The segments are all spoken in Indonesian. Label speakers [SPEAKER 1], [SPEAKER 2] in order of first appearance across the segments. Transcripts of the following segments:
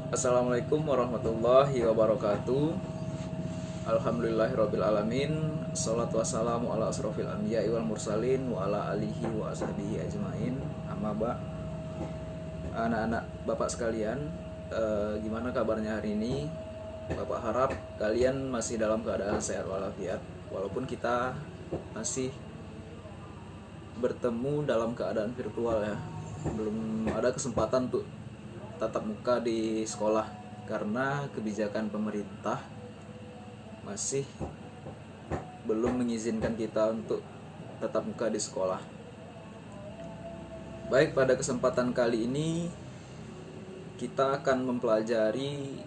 [SPEAKER 1] Assalamualaikum warahmatullahi wabarakatuh. Alhamdulillahirabbil alamin. Shalatu wassalamu ala asrofil anbiya'i wal mursalin wa ala alihi wa ashabihi ajmain. Amma ba. Anak-anak Bapak sekalian, gimana kabarnya hari ini? Bapak harap kalian masih dalam keadaan sehat walafiat, walaupun kita masih bertemu dalam keadaan virtual ya. Belum ada kesempatan untuk tatap muka di sekolah karena kebijakan pemerintah masih belum mengizinkan kita untuk tatap muka di sekolah. Baik, pada kesempatan kali ini kita akan mempelajari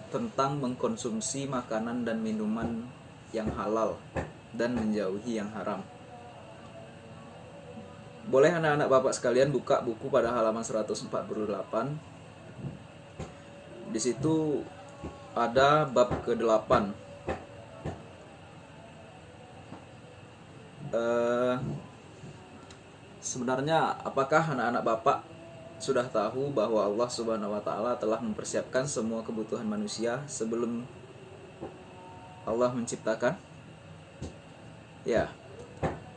[SPEAKER 1] tentang mengkonsumsi makanan dan minuman yang halal dan menjauhi yang haram. Boleh anak-anak Bapak sekalian buka buku pada halaman 148. Di situ ada bab ke-8. Sebenarnya apakah anak-anak Bapak sudah tahu bahwa Allah Subhanahu wa taala telah mempersiapkan semua kebutuhan manusia sebelum Allah menciptakan? Ya.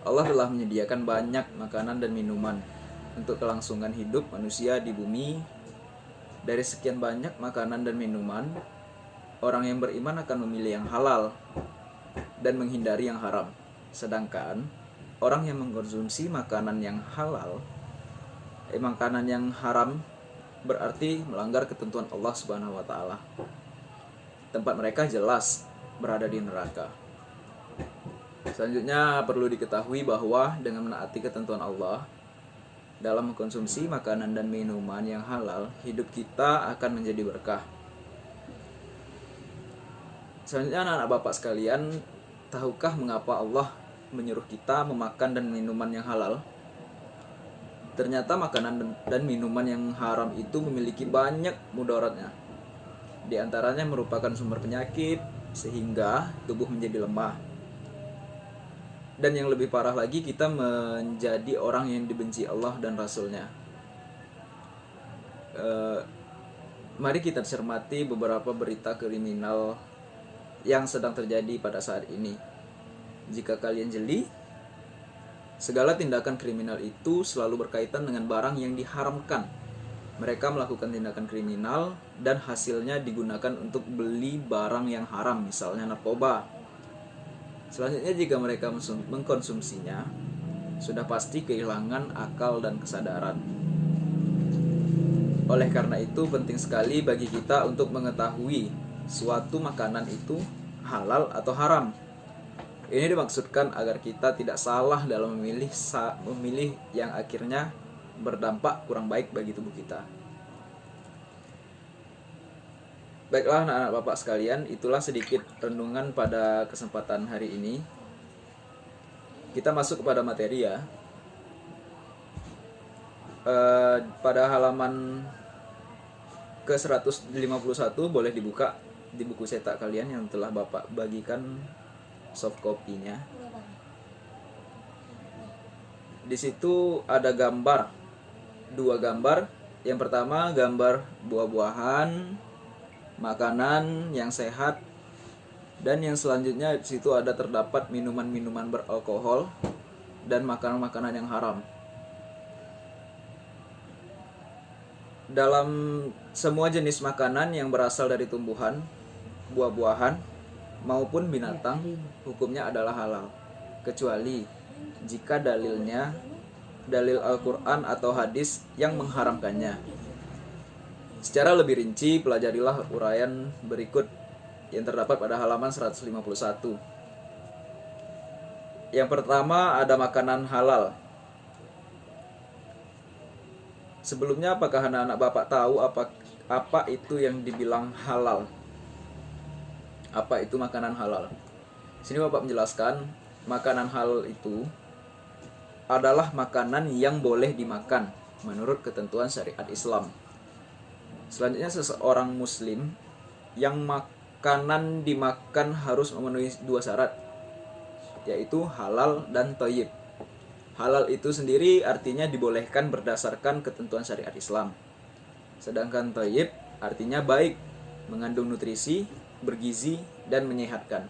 [SPEAKER 1] Allah telah menyediakan banyak makanan dan minuman untuk kelangsungan hidup manusia di bumi. Dari sekian banyak makanan dan minuman, orang yang beriman akan memilih yang halal dan menghindari yang haram. Sedangkan orang yang mengkonsumsi makanan yang halal, makanan yang haram berarti melanggar ketentuan Allah Subhanahu wa taala. Tempat mereka jelas berada di neraka. Selanjutnya perlu diketahui bahwa dengan menaati ketentuan Allah dalam mengkonsumsi makanan dan minuman yang halal, hidup kita akan menjadi berkah. Selanjutnya anak-anak Bapak sekalian, tahukah mengapa Allah menyuruh kita memakan dan minuman yang halal? Ternyata makanan dan minuman yang haram itu memiliki banyak mudaratnya. Di antaranya merupakan sumber penyakit sehingga tubuh menjadi lemah. Dan yang lebih parah lagi, kita menjadi orang yang dibenci Allah dan Rasulnya. Mari kita cermati beberapa berita kriminal yang sedang terjadi pada saat ini. Jika kalian jeli, segala tindakan kriminal itu selalu berkaitan dengan barang yang diharamkan. Mereka melakukan tindakan kriminal dan hasilnya digunakan untuk beli barang yang haram, misalnya narkoba. Selanjutnya, jika mereka mengkonsumsinya, sudah pasti kehilangan akal dan kesadaran. Oleh karena itu, penting sekali bagi kita untuk mengetahui suatu makanan itu halal atau haram. Ini dimaksudkan agar kita tidak salah dalam memilih yang akhirnya berdampak kurang baik bagi tubuh kita. Baiklah anak-anak Bapak sekalian, itulah sedikit renungan pada kesempatan hari ini. Kita masuk kepada materi ya. Pada halaman ke-151 boleh dibuka di buku cetak kalian yang telah Bapak bagikan soft copy-nya. Di situ ada gambar, dua gambar. Yang pertama gambar buah-buahan, makanan yang sehat, dan yang selanjutnya di situ ada terdapat minuman-minuman beralkohol dan makanan-makanan yang haram. Dalam semua jenis makanan yang berasal dari tumbuhan, buah-buahan maupun binatang, hukumnya adalah halal, kecuali jika dalil Al-Quran atau hadis yang mengharamkannya. Secara lebih rinci, pelajarilah uraian berikut yang terdapat pada halaman 151. Yang pertama ada makanan halal. Sebelumnya, apakah anak-anak Bapak tahu apa itu yang dibilang halal? Apa itu makanan halal? Sini Bapak menjelaskan, makanan halal itu adalah makanan yang boleh dimakan menurut ketentuan syariat Islam. Selanjutnya, seseorang muslim yang makanan dimakan harus memenuhi dua syarat, yaitu halal dan thayyib. Halal itu sendiri artinya dibolehkan berdasarkan ketentuan syariat Islam. Sedangkan thayyib artinya baik, mengandung nutrisi, bergizi, dan menyehatkan.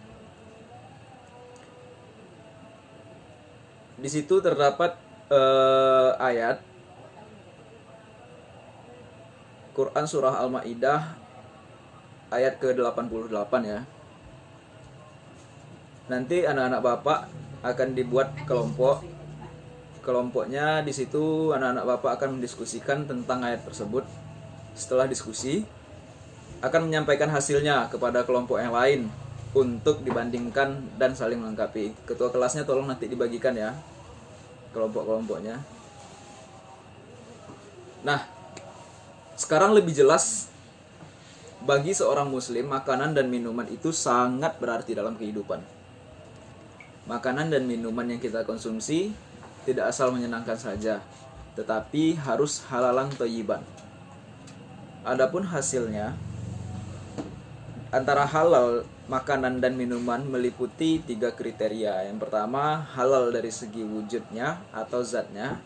[SPEAKER 1] Di situ terdapat ayat Quran surah Al-Maidah ayat ke-88 ya. Nanti anak-anak Bapak akan dibuat kelompok. Kelompoknya di situ anak-anak Bapak akan mendiskusikan tentang ayat tersebut. Setelah diskusi, akan menyampaikan hasilnya kepada kelompok yang lain untuk dibandingkan dan saling melengkapi. Ketua kelasnya tolong nanti dibagikan ya, kelompok-kelompoknya. Nah, sekarang lebih jelas, bagi seorang muslim, makanan dan minuman itu sangat berarti dalam kehidupan. Makanan dan minuman yang kita konsumsi tidak asal menyenangkan saja, tetapi harus halalan thayyiban. Adapun hasilnya, antara halal makanan dan minuman meliputi 3 kriteria. Yang pertama, halal dari segi wujudnya atau zatnya,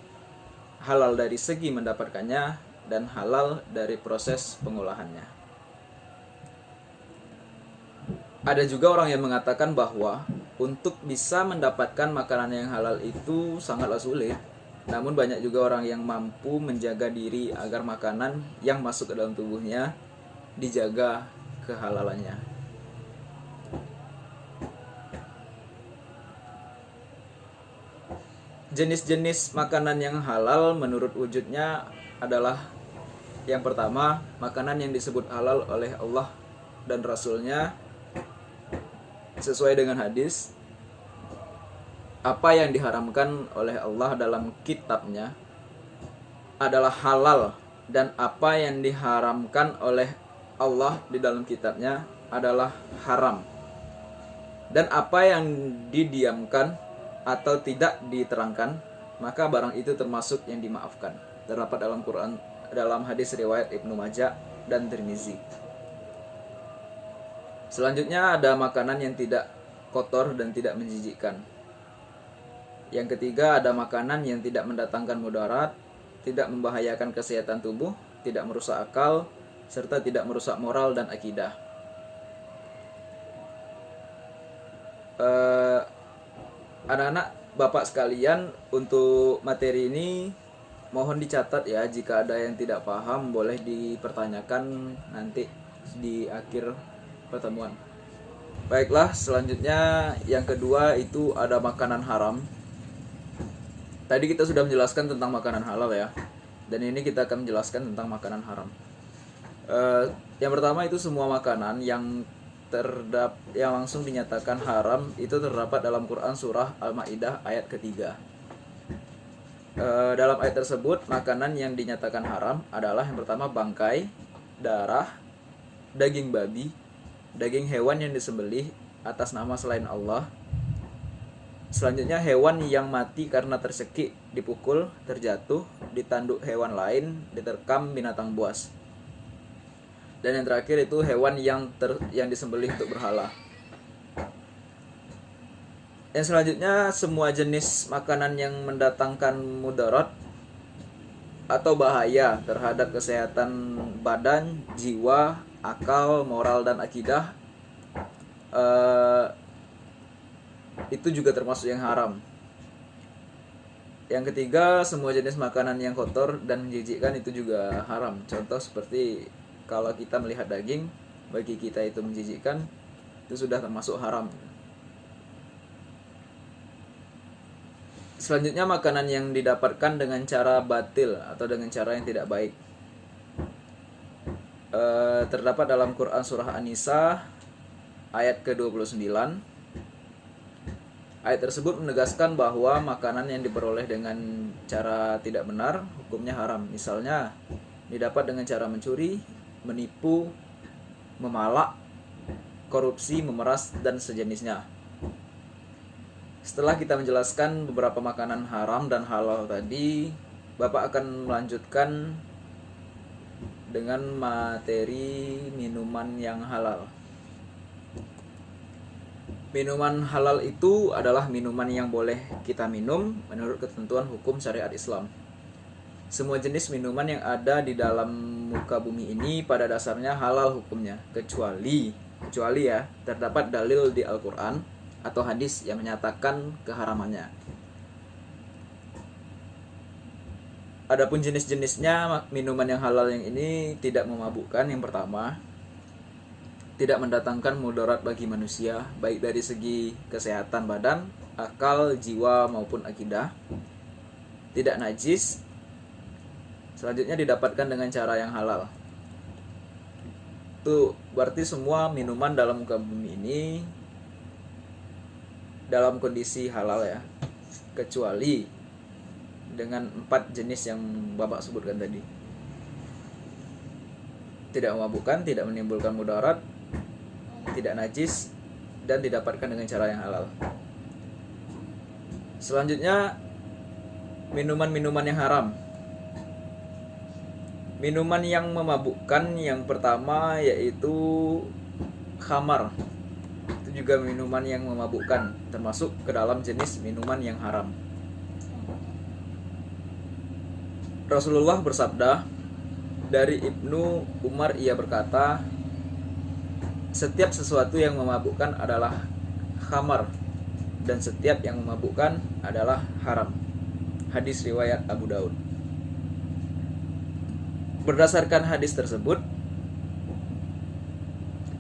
[SPEAKER 1] halal dari segi mendapatkannya, dan halal dari proses pengolahannya. Ada juga orang yang mengatakan bahwa untuk bisa mendapatkan makanan yang halal itu sangatlah sulit. Namun banyak juga orang yang mampu menjaga diri agar makanan yang masuk ke dalam tubuhnya dijaga kehalalannya. Jenis-jenis makanan yang halal menurut wujudnya adalah: yang pertama, makanan yang disebut halal oleh Allah dan Rasulnya sesuai dengan hadis. Apa yang diharamkan oleh Allah dalam kitabnya adalah halal, dan apa yang diharamkan oleh Allah di dalam kitabnya adalah haram. Dan apa yang didiamkan atau tidak diterangkan, maka barang itu termasuk yang dimaafkan. Terdapat dalam Quran, dalam hadis riwayat Ibnu Majah dan Tirmizi. Selanjutnya ada makanan yang tidak kotor dan tidak menjijikkan. Yang ketiga ada makanan yang tidak mendatangkan mudarat, tidak membahayakan kesehatan tubuh, tidak merusak akal, serta tidak merusak moral dan akidah. Anak-anak Bapak sekalian, untuk materi ini mohon dicatat ya. Jika ada yang tidak paham boleh dipertanyakan nanti di akhir pertemuan. Baiklah, selanjutnya yang kedua itu ada makanan haram. Tadi kita sudah menjelaskan tentang makanan halal ya, dan ini kita akan menjelaskan tentang makanan haram. Yang pertama itu semua makanan yang langsung dinyatakan haram itu terdapat dalam Quran surah Al-Maidah ayat ketiga. Dalam ayat tersebut, makanan yang dinyatakan haram adalah yang pertama bangkai, darah, daging babi, daging hewan yang disembelih atas nama selain Allah. Selanjutnya hewan yang mati karena tercekik, dipukul, terjatuh, ditanduk hewan lain, diterkam binatang buas. Dan yang terakhir itu hewan yang disembelih untuk berhala. Yang selanjutnya semua jenis makanan yang mendatangkan mudarat atau bahaya terhadap kesehatan badan, jiwa, akal, moral, dan akidah itu juga termasuk yang haram. Yang ketiga, semua jenis makanan yang kotor dan menjijikkan itu juga haram. Contoh seperti kalau kita melihat daging, bagi kita itu menjijikkan, itu sudah termasuk haram. Selanjutnya makanan yang didapatkan dengan cara batil atau dengan cara yang tidak baik. Terdapat dalam Quran surah An-Nisa ayat ke-29. Ayat tersebut menegaskan bahwa makanan yang diperoleh dengan cara tidak benar hukumnya haram. Misalnya didapat dengan cara mencuri, menipu, memalak, korupsi, memeras, dan sejenisnya. Setelah kita menjelaskan beberapa makanan haram dan halal tadi, Bapak akan melanjutkan dengan materi minuman yang halal. Minuman halal itu adalah minuman yang boleh kita minum menurut ketentuan hukum syariat Islam. Semua jenis minuman yang ada di dalam muka bumi ini pada dasarnya halal hukumnya, kecuali ya terdapat dalil di Al-Quran atau hadis yang menyatakan keharamannya. Adapun jenis-jenisnya, minuman yang halal yang ini tidak memabukkan. Yang pertama, tidak mendatangkan mudarat bagi manusia, baik dari segi kesehatan badan, akal, jiwa maupun akidah. Tidak najis. Selanjutnya didapatkan dengan cara yang halal. Itu berarti semua minuman dalam muka bumi ini dalam kondisi halal ya, kecuali dengan 4 jenis yang Bapak sebutkan tadi. Tidak memabukkan, tidak menimbulkan mudarat, tidak najis, dan didapatkan dengan cara yang halal. Selanjutnya, minuman-minuman yang haram. Minuman yang memabukkan yang pertama yaitu khamar. Itu juga minuman yang memabukkan, termasuk ke dalam jenis minuman yang haram. Rasulullah bersabda, dari Ibnu Umar ia berkata, setiap sesuatu yang memabukkan adalah khamar, dan setiap yang memabukkan adalah haram. Hadis riwayat Abu Daud. Berdasarkan hadis tersebut,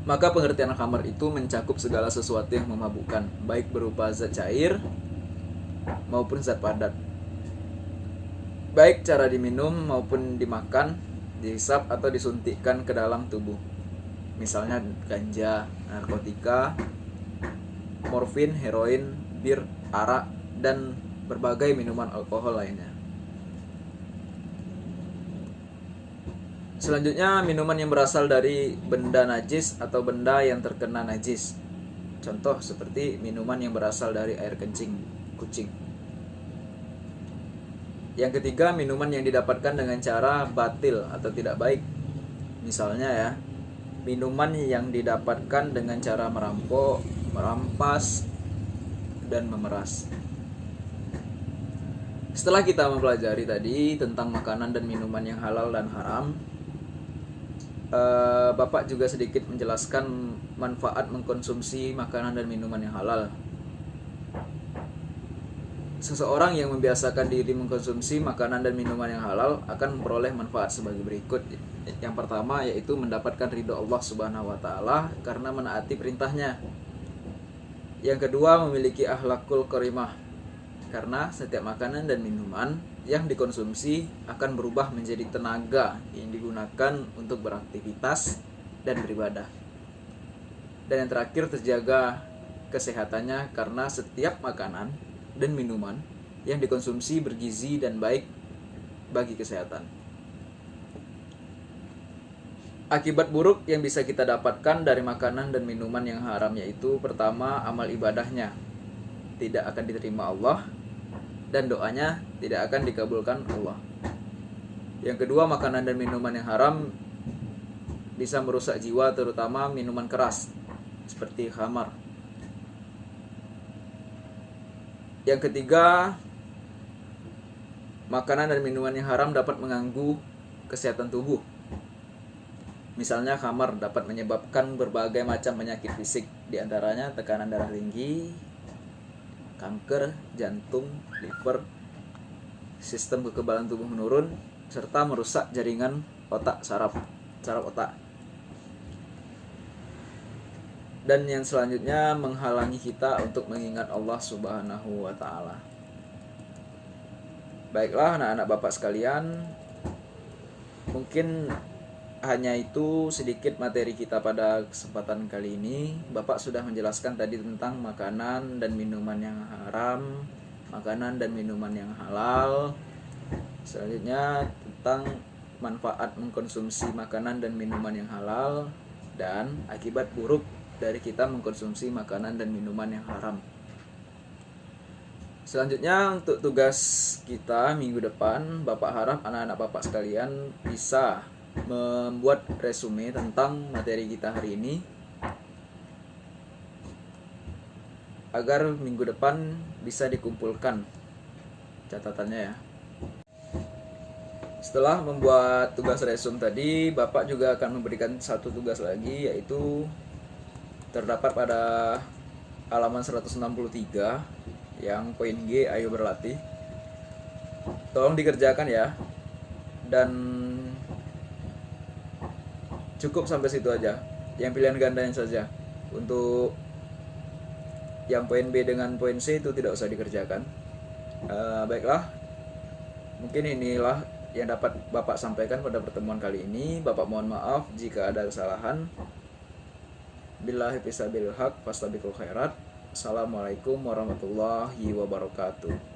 [SPEAKER 1] maka pengertian khamar itu mencakup segala sesuatu yang memabukkan, baik berupa zat cair maupun zat padat, baik cara diminum maupun dimakan, dihisap atau disuntikkan ke dalam tubuh. Misalnya ganja, narkotika, morfin, heroin, bir, arak, dan berbagai minuman alkohol lainnya. Selanjutnya, minuman yang berasal dari benda najis atau benda yang terkena najis. Contoh seperti minuman yang berasal dari air kencing kucing. Yang ketiga, minuman yang didapatkan dengan cara batil atau tidak baik. Misalnya ya, minuman yang didapatkan dengan cara merampok, merampas, dan memeras. Setelah kita mempelajari tadi tentang makanan dan minuman yang halal dan haram, Bapak juga sedikit menjelaskan manfaat mengkonsumsi makanan dan minuman yang halal. Seseorang yang membiasakan diri mengkonsumsi makanan dan minuman yang halal akan memperoleh manfaat sebagai berikut. Yang pertama yaitu mendapatkan ridho Allah Subhanahu wa taala karena menaati perintahnya. Yang kedua, memiliki akhlakul karimah karena setiap makanan dan minuman yang dikonsumsi akan berubah menjadi tenaga yang digunakan untuk beraktivitas dan beribadah. Dan yang terakhir, terjaga kesehatannya karena setiap makanan dan minuman yang dikonsumsi bergizi dan baik bagi kesehatan. Akibat buruk yang bisa kita dapatkan dari makanan dan minuman yang haram yaitu pertama, amal ibadahnya tidak akan diterima Allah dan doanya tidak akan dikabulkan Allah. Yang kedua, makanan dan minuman yang haram bisa merusak jiwa, terutama minuman keras seperti khamar. Yang ketiga, makanan dan minuman yang haram dapat mengganggu kesehatan tubuh. Misalnya khamar dapat menyebabkan berbagai macam penyakit fisik, diantaranya tekanan darah tinggi, kanker, jantung, liver, sistem kekebalan tubuh menurun, serta merusak jaringan otak, saraf otak. Dan yang selanjutnya, menghalangi kita untuk mengingat Allah Subhanahu wa taala. Baiklah anak-anak Bapak sekalian, mungkin hanya itu sedikit materi kita pada kesempatan kali ini. Bapak sudah menjelaskan tadi tentang makanan dan minuman yang haram, makanan dan minuman yang halal. Selanjutnya tentang manfaat mengkonsumsi makanan dan minuman yang halal dan akibat buruk dari kita mengkonsumsi makanan dan minuman yang haram. Selanjutnya untuk tugas kita minggu depan, Bapak harap anak-anak Bapak sekalian bisa membuat resume tentang materi kita hari ini agar minggu depan bisa dikumpulkan catatannya ya. Setelah membuat tugas resume tadi, Bapak juga akan memberikan satu tugas lagi, yaitu terdapat pada halaman 163 yang poin G, ayo berlatih. Tolong dikerjakan ya. Dan cukup sampai situ aja. Yang pilihan gandanya saja. Untuk yang poin B dengan poin C itu tidak usah dikerjakan. Baiklah, mungkin inilah yang dapat Bapak sampaikan pada pertemuan kali ini. Bapak mohon maaf jika ada kesalahan. Billahi fisabilil haq fastabiqul khairat. Assalamualaikum warahmatullahi wabarakatuh.